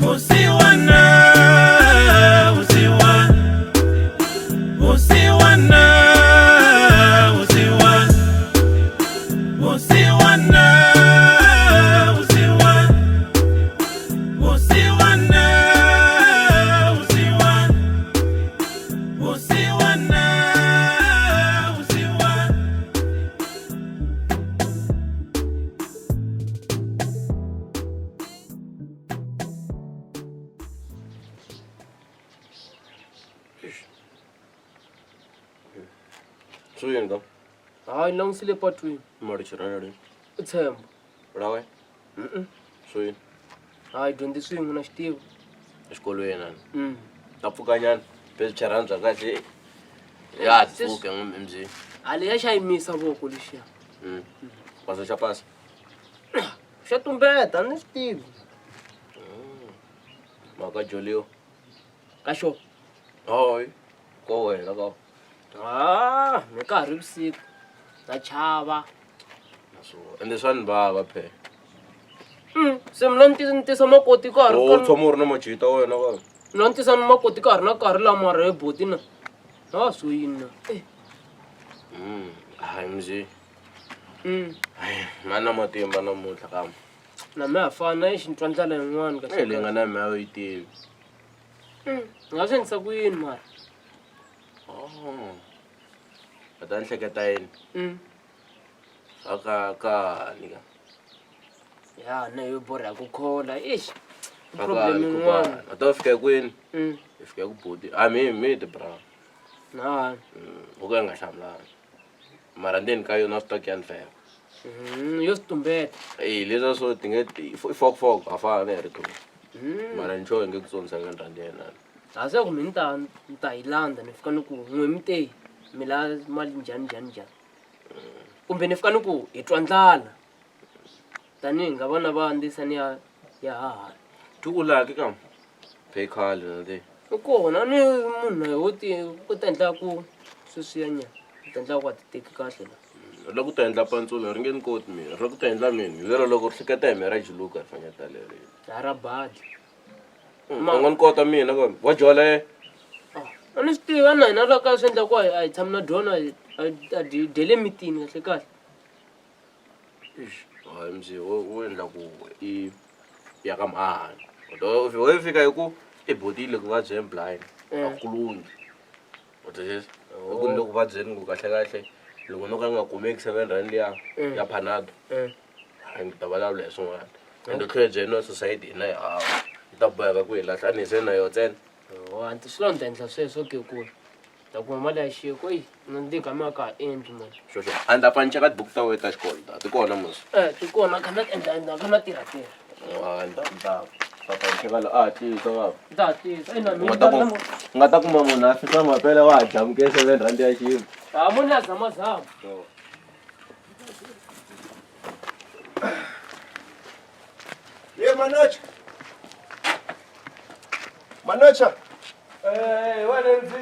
Musiwana, musiwana, musiwana, Suyini kam? Hayi langisile patwini. Mari chirana Tshemba. Rawe? Suyini? Hayi dyondzi swin'we na xitivo. Exikolweni nani? Ta pfuka nyana pesi chirana bya kahle. Ya pfuka MZ. Ali ya xayimisa voko lexiya. Pasa xa pasa. Xa tumbeta ni xitivo. Maka jolio. Ka xo. Hoy. Ko wena ka. Ni nkarhi vusiku. Na chava. So, ende swa ni bava phe. Se mina ni tisa makoti ka hari O tshama u ri na majita wena ka. mina ni tisa ni makoti ka hari na nkarhi lama ra eboti na. Ha so yini na. Hayi MZ. Mana matimba namuntlha kam. Na me afana i xintwa ndlela yin'wana ka Le nga na me yi tivi. nga swi endlisa ku yini mara. Ata ni hleketa yini? Ka nika. Ya na yo borha ku khola ish. Problem yin'wana. Ata fika kwini? Fika ku boti. Me the bra. Na. U ka nga hlamulanga. Mara ndeni ka yona stock ya nfema. Yo stumbeta. Leswa swo tinge fok afana ne ri khulu. Mara ncho nge ku tsonisa ka rand yena. Ase ku minta nta ilanda ni fika ni ku n'we mitei mila mali njhani. Kumbe ni fika ni ku hi twa ndlala. Tani nga vana va andisa ni ya haha. Tukulaki kam. Pay call na de. Kona ni munhu hoti ku ta endla ku sweswiya nya. Ku ta endla ku atiteki kahle la. Loko ta endla pantsulo ri nge ni koti mina. Loko ta endla mina. Lero loko ri hleketa hi mi ra jiluka ri fanya taleri. Ra badi. Ngani kota mina ka. Wa jole. A ni swi tiva na hina loko a swi endla ku a hi tshami na dyona a dele mitini kahle kahle. Hayi MZ wo endla ku I ya ka mahani. Wo fika hi ku ebotile ku va byem blind. A kulungi. Uthe ku loko va byeni ku kahle loko no ka nga kumeki 7 rand ya panado. Hayi ta vulavula hi swin'wana. Ende tlhelo no society na ya ta boheka ku hi lahla ni se na yo tsena. Anti swi lo ni ta endla sweswo ke ku ta kuma mali ya xiko yi na ndi kama ka endli mali. Sho. Anda pancha ka book ta we ta xikolo ta. Ti kona mos. Ti kona kana endla kana tirha. Anda papa nchekala ti so va. Tati ina Nga ta kuma munhu a fika mapele wa jamuke 7 rand ya ximo. munhu ya zama. Ye Manocha. Wena MZ.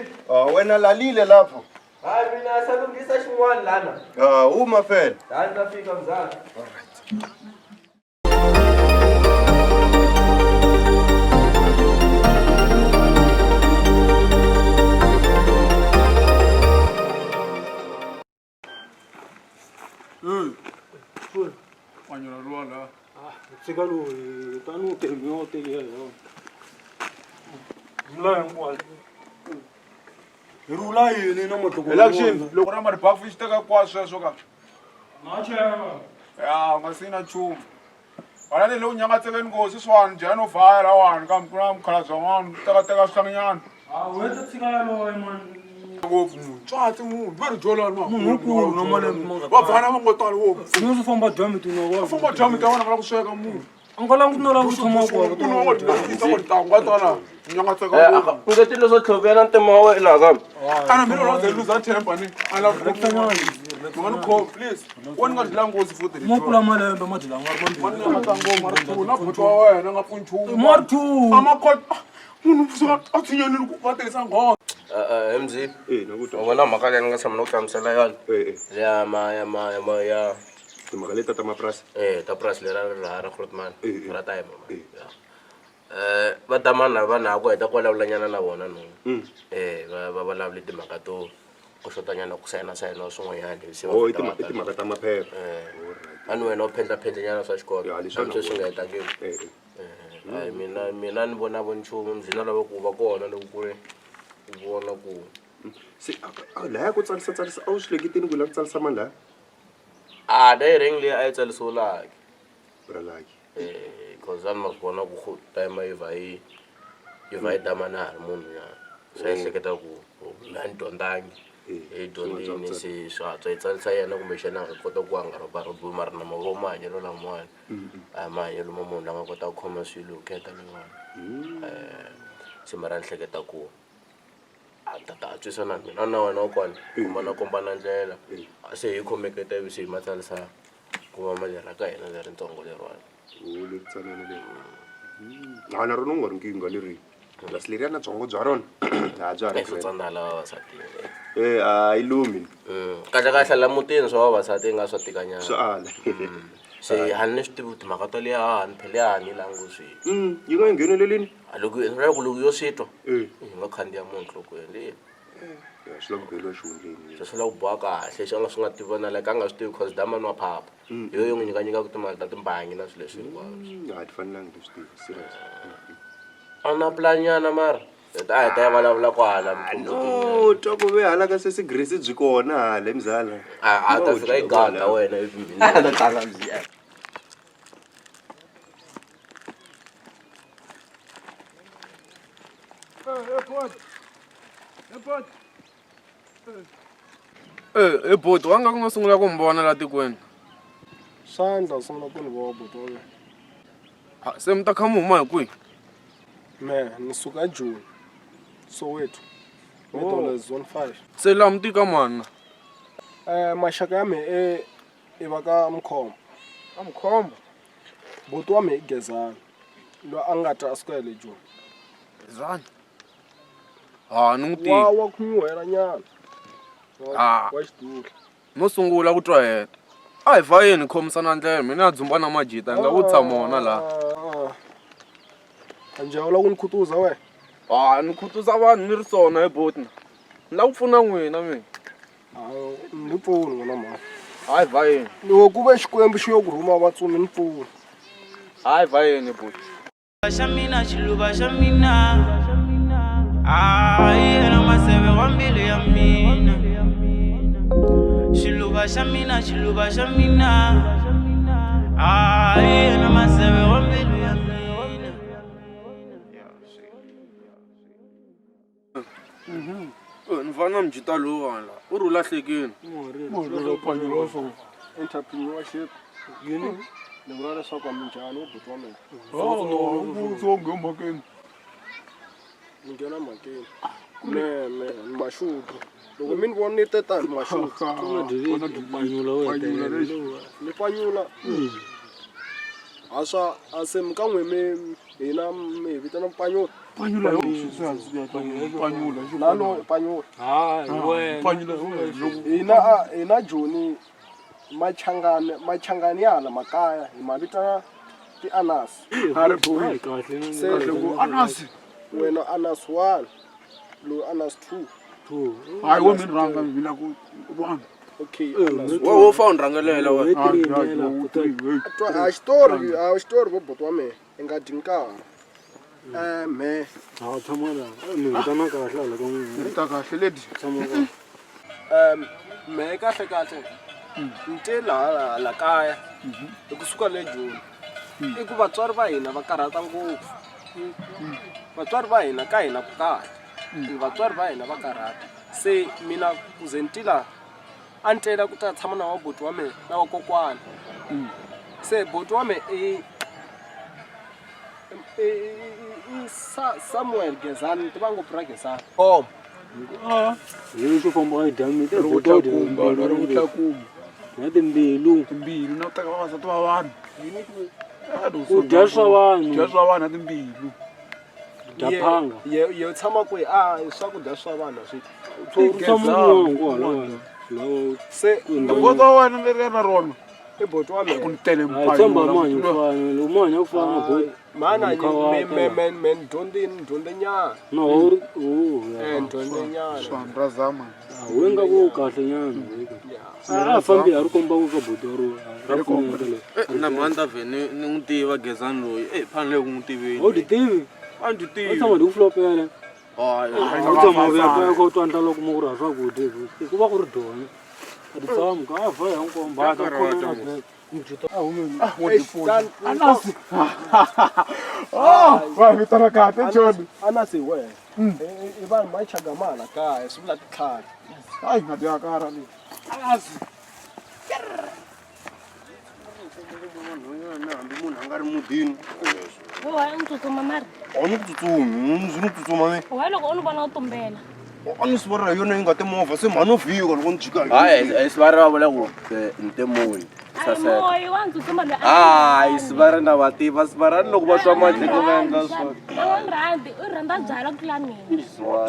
Wena lalile lapho. Hayi mina salungisa xin'wana lana. Uma phela. Hayi ta fika mzala. Anyola lwala. Tsika lo tanu te mo te ya yo. Mla ngwa. Rula yini na motloko. Election loko ra mari bafu xiteka kwa sweswo ka. Machema. Ya ngasina chumu. Wala le lo nyanga tseveni ngosi swani jano fire awani kam kuna mkhala zwangani teka swihlanganyana. Wena tsika lo man. Ngopfu tswatsi munhu va ri jola ma. Munhu no male monga. Va bvana va ngo tala wo. Sino swo famba jamu tu no wa. Famba jamu ta vona va ku sweka munhu. Angola ku no la ku thoma ku wa. Kuno wa tisa wa tangwa tala. Nyanga tseka. Ngeti leswo tshovela ntema wa ila kam. Ana mina lo zeluza tempa ni. Ala ku Mwana call please. Wani nga dila ngosi futhi. Mo kula malembe ma dila ngwa Wani nga matango mara tu na butwa wena nga punchu. More two. Ama khot. Munhu fusuka athinyeni ku vatirhisa nghono. MZ. Nakuthi. Wona mhaka leyi ni nga tshama no hlamusela yona. Ya Timhaka leti ta mapurasi. ta purasi leri ra Grootman. Ra time. va damana va na ku heta ku vulavulanyana na vona no va vulavule timhaka to ku xotanyana ku sayina swin'wanyana se Oh, timhaka ta maphepha. a ni wena u pendlependlenyana swa xikolo Ya, leswi kambe swi nga hetangiki mina ni vona vo nchumu ndzi na lava ku va kona loko ku ri ku vona ku Se laya ku tsalisa a wu swi hleketini ku lava ku tsalisa mani laya? direct leyi a yi tsalisolaki Bralaki. because a ni ma swi vona ku time yi va yi dama na ha ri munhu nyana se yi hleketa ku la ni dyondzangi hi dyondzini se swatswa yi tsalisa yena kumbe xana a nga kota ku a nga robarobiwi mara na mavo mahanyelo lamawani a hi mahanyelo ma munhu la nga kota ku khoma swilo kheta lewani se mara ni hleketa ku a tata a twisana mina na wena kwani kombana ndlela se hi khomeketa ivi se hi matsalisa ku va mali ra ka hina leritsongo leriwani Leri tsanana leri. Na rona u nga ri nkinga leri. Kasi leriya na byongo bya rona a bya ri swo tsandzala vavasati a yi lumi. kahlekahle la mutini swa vavasati i nga swa tikanyana Swa ala. se a ni swi tivi timhaka to leya ni phele a ni langu swi Yi nga nghenelelini? loko loko yo swi twa Eh. hi nga khandziya munhu nhlokweni leyi Ya swi lava ku beriwa xihundleni. se swi lava ku boha kahle xi nga swi nga tivona like a nga swi tivi cause damani wa phapa hi yo yi n'wi nyikanyikaka timali ta timbangi na swilo leswi hinkwaswo A ti fanelanga leswi tivi serious. a na planyana mara a hi ta ya vulavula kwala No, twa ku ve hala ka sesi Grace byi kona hala emzala. a ta fika yi gada wena evimbini Boti wanga ku nga sungula ku mi vona la tikweni Sandla sungula ku ni vona buti wa mina. se mi ta kha mi huma hi kwihi Ni suka Joni. Soweto. Medola zone 5. se laha mi tika mani Maxaka ya me e va ka Mkhombo. a Mkhombo Buti wa me i Gezani. Lo a nga ta asuka le Joni. zani ni n'wi tivi Wa kunyuhela nyana. Ah. Wa xitulu. no sungula ku twa heta a hi vayeni khomisana ndlela mina a dzumba na majita hi nga ku tshama wona laha Anjhe u lava ku ni khutuza we? ni khutuza vanhu ni ri swona hi boti ni lava ku pfuna n'wina mina Ni pfuni n'wana mhani. hayi vayeni Loko ku ve xikwembu xi yo ku rhuma vatsumi ni pfuni. hayi vayeni boti xa mina xiluva xa mina yena maseve wa mbilu ya mina xiluva xa mina yena maseve wa mbilu ya mina ni vana mjita lowani la u ri u lahlekini Entrepreneurship. Yini? Ni vula leswaku minjhani u buti wa mina. zonge emakeni Ni nghena mhakeni. Ni maxutu. Loko mi ni vona ni te tani maxutu. Ni panyula. A se mi ka n'we hina mi hi vitana panyula. Lalo panyula. Hina Joni machangani ya hala makaya hi ma vitana ti-anasi. Se anasi wena anas 1 lo anas 2. hayi wo mi rhanga mina ku vona Okay. wo fa ni rhangelela we A xitori vo buti wa mehe i nga dyi nkarhi. Me ta kahle ledi me kahle ni te laha kaya hi kusuka le Joni i ku vatswari va hina va karhata ngopfu. Vatswari va hina ka hina ku kahle vatswari va hina va karhata se mina ku ze ni ti laha a ni tlela ku ta tshama na buti wa mehe na wa kokwana se buti wa mehe i Samuel Gezani tiva ngopfu ra Gezani. Yini swo famba edamini te boto na timbilu na teka vavasati va vanhu ku dya swa vanhu dya swa vanhu na timbilu dya phanga Ye tshama kwihi? I swakudya swa vanhu swi. tshama ku hala Se goza wa wena leri na rona i boti wa mina kunitele tshemba manyi ufana lo manyi ufana boti mana men dyondze nyana no dyondze nyana swandra zama wenga ku kahle nyana fambi ari komba ku ka boti ra pfuneta na manda vhene ni n'wi tiva gezani loyi fanele ku n'wi tiveni o di tivi a ndzi tivi tshama di ku flopela hayi tshama vuya ko twandla loko mo ku ra swakudya ku va ku ri dona a di tshama ka va ya nkomba ka khona mjuta a humeni anasi wa vitana kahle John anasi we i vanhu va chagamala kaya swi vula titlhari hayi ngati ya kara leyi anasi hambi munhu a nga ri mudini Why don't you come, Mama? a ni ku tsutsumi ndzi ni tsutsuma me Why look on one out tumbela? a ni swi vona yona yi nga timovha se mhani no fika loko ni jika hayi swivari va vula ku ntemoni I want to come. hayi swivari na va tiva swivarani loko va twa mahleko va endla swona Randa jala klani.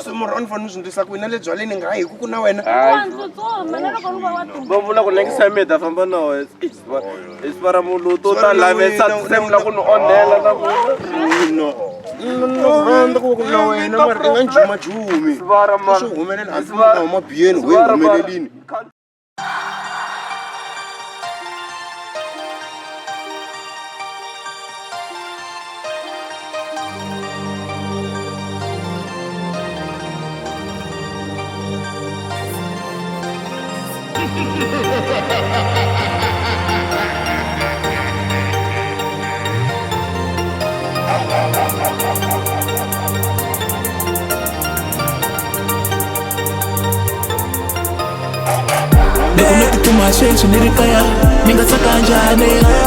se mara a ni fanele swi ndlisa kwini na le byaleni nga hi ku na wena va vula ku next time hi ta famba na wena swivara muluto ta lavesa semla ku ni onhela na no rhandza ku na wena mara i nga njumajumi swi humelela hambi u nga huma biyeni we humelelini Too much change, nirikaya, ninga saka njane.